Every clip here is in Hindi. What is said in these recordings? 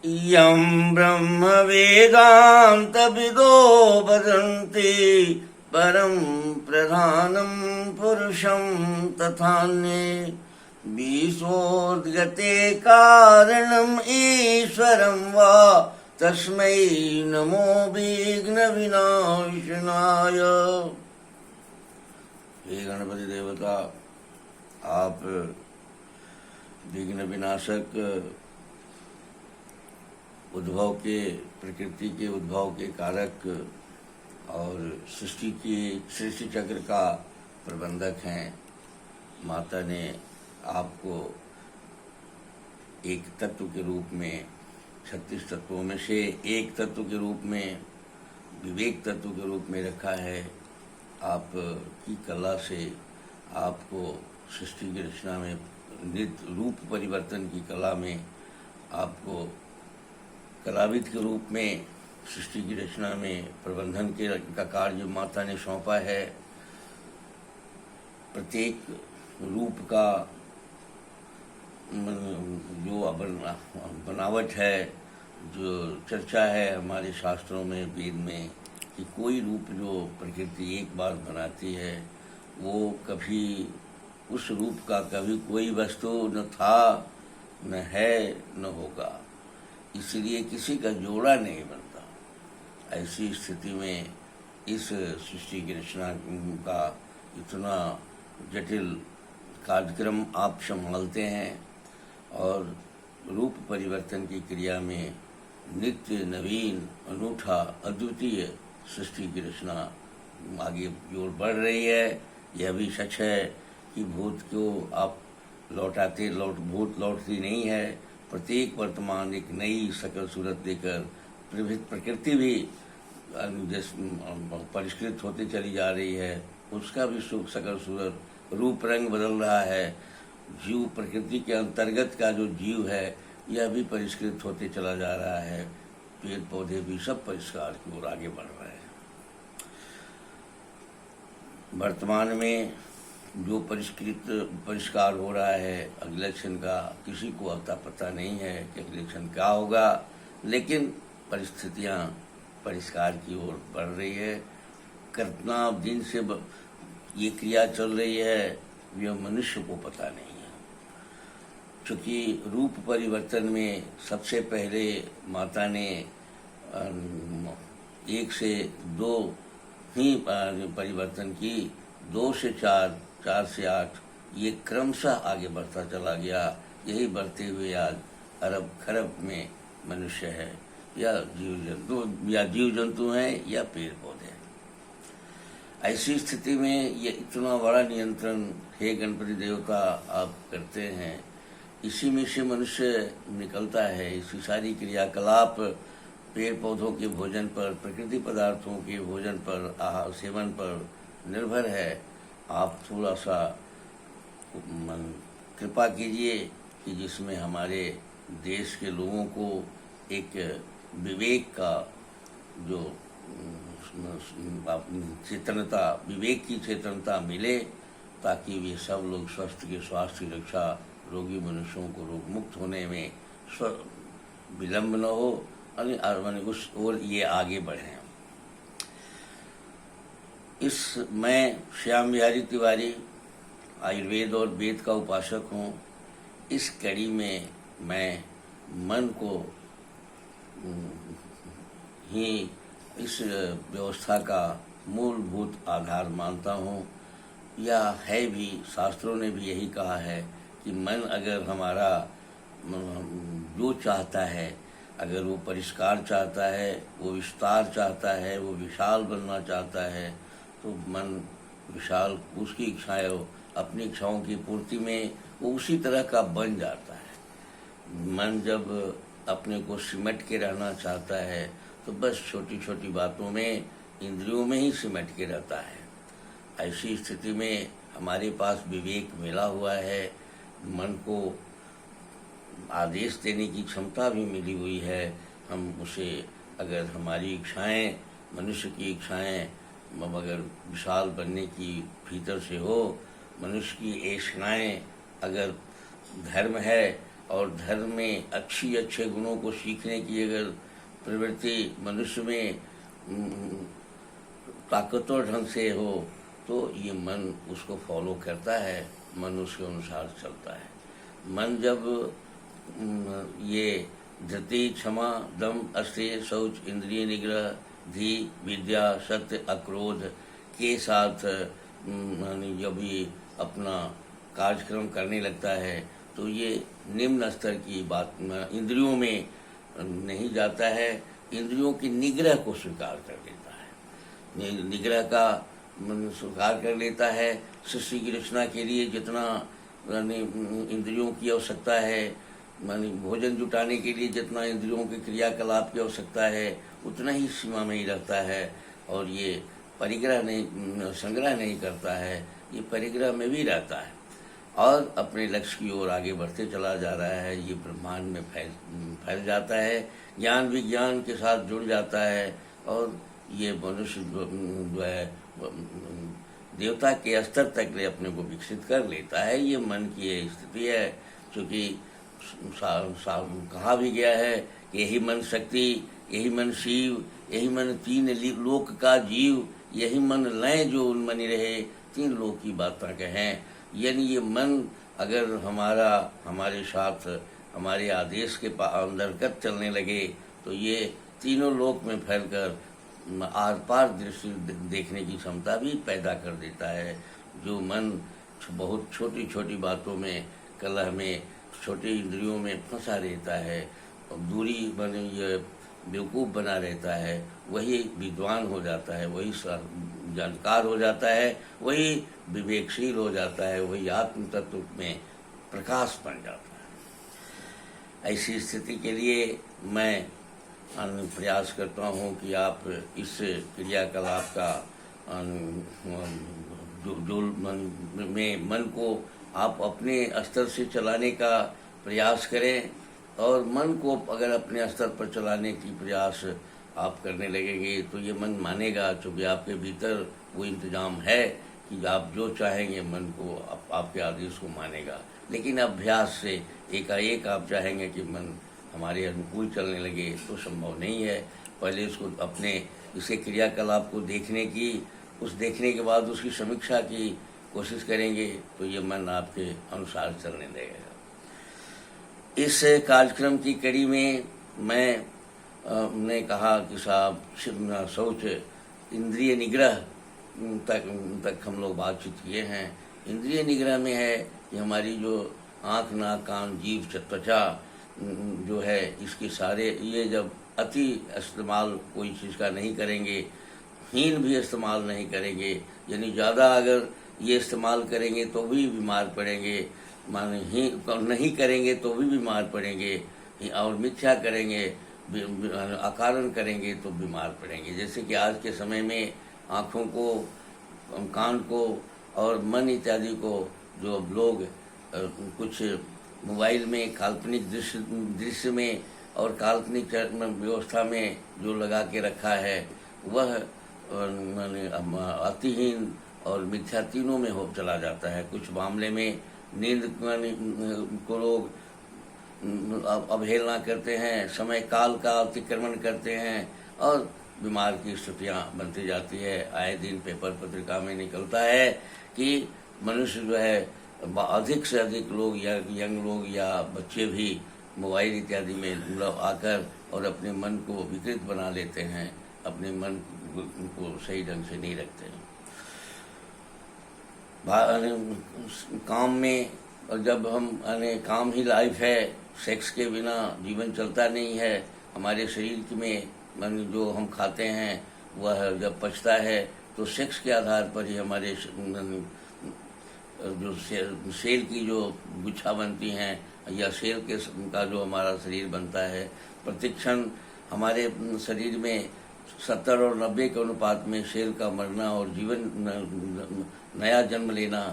यं ब्रह्मवेदान्तविदो वदन्ति परं प्रधानं पुरुषं तथान्ये विशोद्गते कारणम् ईश्वरं वा तस्मै नमो विघ्नविनाशनाय। हे गणपति देवता, आप विघ्न विनाशक, उद्भव के, प्रकृति के उद्भव के कारक और सृष्टि चक्र का प्रबंधक हैं। माता ने आपको एक तत्व के रूप में, 36 तत्वों में से एक तत्व के रूप में, विवेक तत्व के रूप में रखा है। आप की कला से आपको सृष्टि की रचना में, नित्य रूप परिवर्तन की कला में आपको कलाविद के रूप में सृष्टि की रचना में प्रबंधन का कार्य माता ने सौंपा है। प्रत्येक रूप का जो बनावट है, जो चर्चा है हमारे शास्त्रों में, वेद में, कि कोई रूप जो प्रकृति एक बार बनाती है वो कभी उस रूप का कभी कोई वस्तु न था, न है, न होगा। इसलिए किसी का जोड़ा नहीं बनता। ऐसी स्थिति में इस सृष्टि की रचना का इतना जटिल कार्यक्रम आप संभालते हैं और रूप परिवर्तन की क्रिया में नित्य नवीन, अनूठा, अद्वितीय सृष्टि की रचना आगे की ओर बढ़ रही है। यह भी सच है कि भूत को आप भूत लौटती नहीं है। प्रत्येक वर्तमान एक नई सकल सूरत देकर प्रकृति भी परिष्कृत होते चली जा रही है। उसका भी सकल सूरत रूप रंग बदल रहा है। जीव, प्रकृति के अंतर्गत का जो जीव है, यह भी परिष्कृत होते चला जा रहा है। पेड़ पौधे भी सब परिष्कार की ओर आगे बढ़ रहे हैं। वर्तमान में जो परिष्कार हो रहा है, अगले क्षण का किसी को अता पता नहीं है कि अगले क्षण क्या होगा, लेकिन परिस्थितियां परिष्कार की ओर बढ़ रही है। कितना दिन से ये क्रिया चल रही है, यह मनुष्य को पता नहीं है। चूँकि रूप परिवर्तन में सबसे पहले माता ने 1 से 2 ही परिवर्तन की, 2 से 4, 4 से 8, ये क्रमशः आगे बढ़ता चला गया। यही बढ़ते हुए आज अरब खरब में मनुष्य है, या जीव जंतु हैं, या पेड़ पौधे हैं। ऐसी स्थिति में ये इतना बड़ा नियंत्रण हे गणपति देवता आप करते हैं। इसी में से मनुष्य निकलता है। इसी सारी क्रियाकलाप पेड़ पौधों के भोजन पर, प्रकृति पदार्थों के भोजन पर, आहार सेवन पर निर्भर है। आप थोड़ा सा कृपा कीजिए कि जिसमें हमारे देश के लोगों को एक विवेक का जो चेतनता, विवेक की चेतनता मिले, ताकि वे सब लोग स्वास्थ्य की रक्षा, रोगी मनुष्यों को रोग मुक्त होने में विलम्ब न हो, उस ओर ये आगे बढ़े। मैं श्याम बिहारी तिवारी आयुर्वेद और वेद का उपासक हूँ। इस कड़ी में मैं मन को ही इस व्यवस्था का मूलभूत आधार मानता हूँ। यह है भी, शास्त्रों ने भी यही कहा है कि मन अगर हमारा जो चाहता है, अगर वो परिष्कार चाहता है, वो विस्तार चाहता है, वो विशाल बनना चाहता है, तो मन विशाल, उसकी इच्छाएं, अपनी इच्छाओं की पूर्ति में वो उसी तरह का बन जाता है। मन जब अपने को सिमट के रहना चाहता है तो बस छोटी छोटी बातों में, इंद्रियों में ही सिमट के रहता है। ऐसी स्थिति में हमारे पास विवेक मिला हुआ है, मन को आदेश देने की क्षमता भी मिली हुई है। हम उसे, अगर हमारी इच्छाएं, मनुष्य की इच्छाएं अगर विशाल बनने की भीतर से हो, मनुष्य की ऐशनाएं अगर धर्म है और धर्म में अच्छे गुणों को सीखने की अगर प्रवृत्ति मनुष्य में ताकतवर ढंग से हो तो ये मन उसको फॉलो करता है, मन उसके अनुसार चलता है। मन जब ये धृति, क्षमा, दम, अस्तेय, शौच, इंद्रिय निग्रह, धी, विद्या, सत्य, अक्रोध के साथ जब ये अपना कार्यक्रम करने लगता है तो ये निम्न स्तर की बात इंद्रियों में नहीं जाता है, इंद्रियों की निग्रह को स्वीकार कर लेता है, निग्रह का स्वीकार कर लेता है। सृष्टि की रचना के लिए जितना इंद्रियों की आवश्यकता है, मानी भोजन जुटाने के लिए जितना इंद्रियों के क्रियाकलाप की आवश्यकता है उतना ही सीमा में ही रहता है, और ये परिग्रह नहीं, संग्रह नहीं करता है, ये परिग्रह में भी रहता है और अपने लक्ष्य की ओर आगे बढ़ते चला जा रहा है। ये ब्रह्मांड में फैल जाता है, ज्ञान विज्ञान के साथ जुड़ जाता है और ये मनुष्य जो है देवता के स्तर तक अपने को विकसित कर लेता है। ये मन की ये स्थिति है, क्योंकि कहा भी गया है कि यही मन शक्ति, यही मन शिव, यही मन तीन लोक का जीव, यही मन लय जो उन्मनी रहे, तीन लोक की बातें कहें। यानी ये मन अगर हमारे साथ हमारे आदेश के अंतर्गत चलने लगे तो ये तीनों लोक में फैलकर आर पार दृश्य देखने की क्षमता भी पैदा कर देता है। जो मन बहुत छोटी छोटी बातों में, कलह में, छोटे इंद्रियों में फंसा रहता है और दूरी बने ये बेवकूफ़ बना रहता है, वही विद्वान हो जाता है, वही जानकार हो जाता है, वही विवेकशील हो जाता है, वही आत्म तत्व में प्रकाश बन जाता है। ऐसी स्थिति के लिए मैं प्रयास करता हूँ कि आप इस क्रियाकलाप का जो मन को आप अपने स्तर से चलाने का प्रयास करें, और मन को अगर अपने स्तर पर चलाने की प्रयास आप करने लगेंगे तो ये मन मानेगा, क्योंकि आपके भीतर वो इंतजाम है कि आप जो चाहेंगे मन को आपके आदेश को मानेगा। लेकिन अभ्यास से एकाएक आप चाहेंगे कि मन हमारे अनुकूल चलने लगे तो संभव नहीं है। पहले इसको अपने इसे क्रियाकलाप को देखने के बाद उसकी समीक्षा की कोशिश करेंगे तो ये मन आपके अनुसार चलने लगेगा। इस कार्यक्रम की कड़ी में ने कहा कि साहब शौच, इंद्रिय निग्रह तक हम लोग बातचीत किए हैं। इंद्रिय निग्रह में है कि हमारी जो आँख, नाक, कान, जीभ, त्वचा जो है, इसके सारे ये जब अति इस्तेमाल कोई चीज़ का नहीं करेंगे, हीन भी इस्तेमाल नहीं करेंगे, यानी ज़्यादा अगर ये इस्तेमाल करेंगे तो भी बीमार पड़ेंगे, माने ही नहीं करेंगे तो भी बीमार पड़ेंगे, और मिथ्या करेंगे, अकारण करेंगे तो बीमार पड़ेंगे। जैसे कि आज के समय में आँखों को, कान को और मन इत्यादि को जो लोग कुछ मोबाइल में काल्पनिक दृश्य में और काल्पनिक व्यवस्था में जो लगा के रखा है, वह माने अतिहीन और मिथ्या तीनों में हो चला जाता है। कुछ मामले में नींद को लोग अवहेलना करते हैं, समय काल का अतिक्रमण करते हैं और बीमार की स्थितियाँ बनती जाती है। आए दिन पेपर पत्रिका में निकलता है कि मनुष्य जो है, अधिक से अधिक लोग या यंग लोग या बच्चे भी मोबाइल इत्यादि में आकर और अपने मन को विकृत बना लेते हैं, अपने मन को सही ढंग से नहीं रखते हैं। काम में, और जब हम काम ही लाइफ है, सेक्स के बिना जीवन चलता नहीं है। हमारे शरीर में जो हम खाते हैं वह जब पचता है तो सेक्स के आधार पर ही हमारे जो सेल की जो गुच्छा बनती हैं या सेल का जो हमारा शरीर बनता है, प्रतिक्षण हमारे शरीर में 70 और 90 के अनुपात में सेल का मरना और जीवन नया जन्म लेना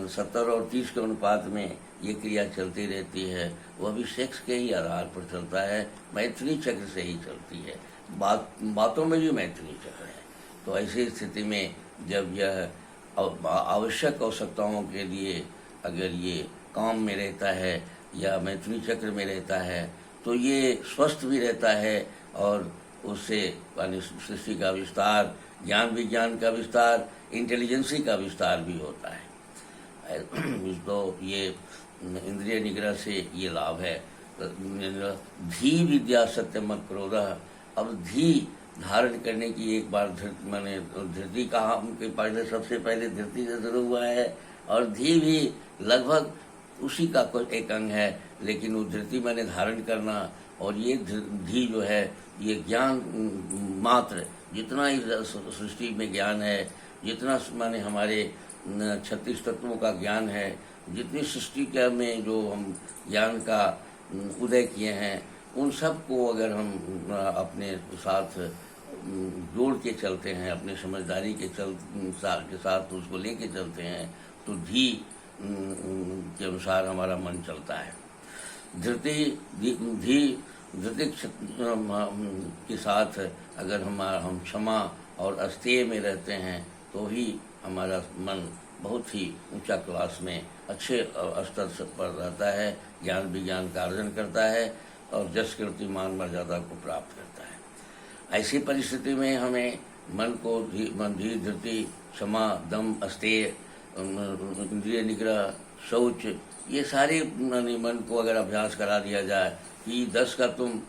70 और 30 के अनुपात में ये क्रिया चलती रहती है। वह भी सेक्स के ही आधार पर चलता है, मैथुनी चक्र से ही चलती है। बातों में भी मैथुनी चक्र है। तो ऐसी स्थिति में जब यह आवश्यक आवश्यकताओं के लिए अगर ये काम में रहता है या मैथुनी चक्र में रहता है तो ये स्वस्थ भी रहता है और उससे यानी सृष्टि का विस्तार, ज्ञान विज्ञान का विस्तार, इंटेलिजेंसी का विस्तार भी होता है। तो ये इंद्रिय निग्रह से ये लाभ है। धी विद्या सत्यम क्रोध। अब धी धारण करने की एक बार मैंने धृति कहा, उनके पहले सबसे पहले धृति से शुरू हुआ है और धी भी लगभग उसी का कुछ एक अंग है, लेकिन वो धृति मैंने धारण करना और ये धी जो है ये ज्ञान मात्र, जितना ही सृष्टि में ज्ञान है, जितना माने हमारे 36 तत्वों का ज्ञान है, जितनी सृष्टि का में जो हम ज्ञान का उदय किए हैं, उन सब को अगर हम अपने साथ जोड़ के चलते हैं, अपने समझदारी के साथ उसको लेके चलते हैं, तो धी के अनुसार हमारा मन चलता है। धृति के साथ अगर हम क्षमा और अस्तेय में रहते हैं तो ही हमारा मन बहुत ही ऊंचा क्लास में अच्छे स्तर पर रहता है, ज्ञान विज्ञान का अर्जन करता है और यश कीर्ति मान मर्यादा को प्राप्त करता है। ऐसी परिस्थिति में हमें मन को धीर धृति, क्षमा, दम, अस्तेय, इंद्रिय निग्रह, शौच, ये सारे मन को अगर अभ्यास करा दिया जाए कि 10 का तुम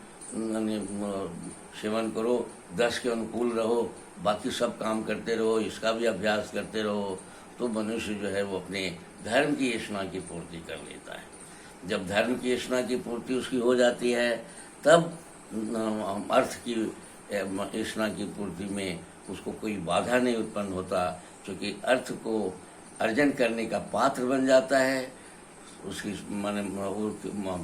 सेवन करो, 10 के अनुकूल रहो, बाकी सब काम करते रहो, इसका भी अभ्यास करते रहो, तो मनुष्य जो है वो अपने धर्म की इच्छा की पूर्ति कर लेता है। जब धर्म की इच्छा की पूर्ति उसकी हो जाती है तब अर्थ की इच्छा की पूर्ति में उसको कोई बाधा नहीं उत्पन्न होता, क्योंकि अर्थ को अर्जन करने का पात्र बन जाता है। उसकी माने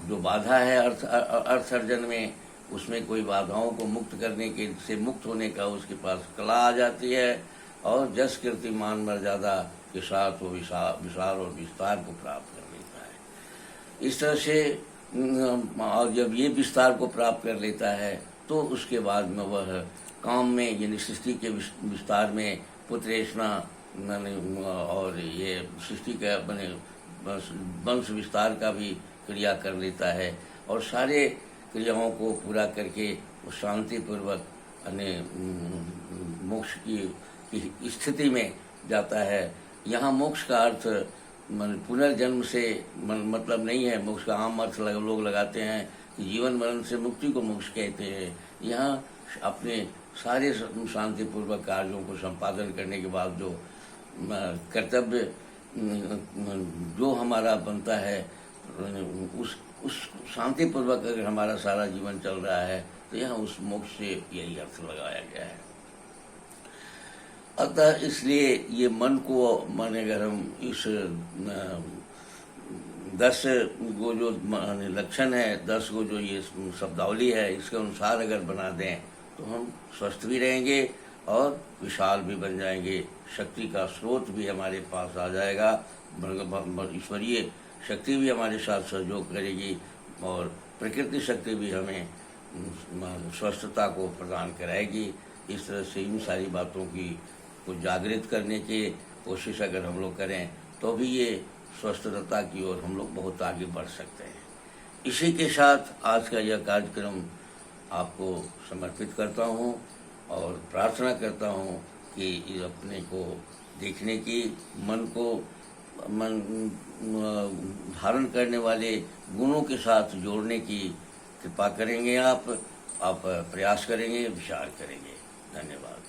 जो बाधा है अर्थ अर्जन में, उसमें कोई बाधाओं को मुक्त करने के से मुक्त होने का उसके पास कला आ जाती है और यश कीर्ति मान मर्यादा के साथ वो विशाल और विस्तार को प्राप्त कर लेता है। इस तरह से और जब ये विस्तार को प्राप्त कर लेता है तो उसके बाद में वह काम में यानी सृष्टि के विस्तार में पुत्रेषणा और ये सृष्टि का बने वंश विस्तार का भी क्रिया कर लेता है और सारे क्रियाओं को पूरा करके वो शांतिपूर्वक मोक्ष की स्थिति में जाता है। यहाँ मोक्ष का अर्थ पुनर्जन्म से मतलब नहीं है। मोक्ष का आम अर्थ लोग लगाते हैं कि जीवन मरण से मुक्ति को मोक्ष कहते हैं। यहाँ अपने सारे शांतिपूर्वक कार्यों को संपादन करने के बाद जो कर्तव्य जो हमारा बनता है उस शांतिपूर्वक अगर हमारा सारा जीवन चल रहा है तो यहाँ उस मोक्ष से यही अर्थ लगाया गया है। अतः इसलिए ये मन को माने अगर हम इस 10 को जो लक्षण है, 10 को जो ये शब्दावली है, इसके अनुसार अगर बना दें तो हम स्वस्थ भी रहेंगे और विशाल भी बन जाएंगे। शक्ति का स्रोत भी हमारे पास आ जाएगा, ईश्वरीय शक्ति भी हमारे साथ सहयोग करेगी और प्रकृति शक्ति भी हमें स्वस्थता को प्रदान कराएगी। इस तरह से इन सारी बातों की को जागृत करने की कोशिश अगर हम लोग करें तो भी ये स्वस्थता की ओर हम लोग बहुत आगे बढ़ सकते हैं। इसी के साथ आज का यह कार्यक्रम आपको समर्पित करता हूँ और प्रार्थना करता हूँ कि अपने को देखने की, मन धारण करने वाले गुणों के साथ जोड़ने की कृपा करेंगे। आप प्रयास करेंगे, विचार करेंगे। धन्यवाद।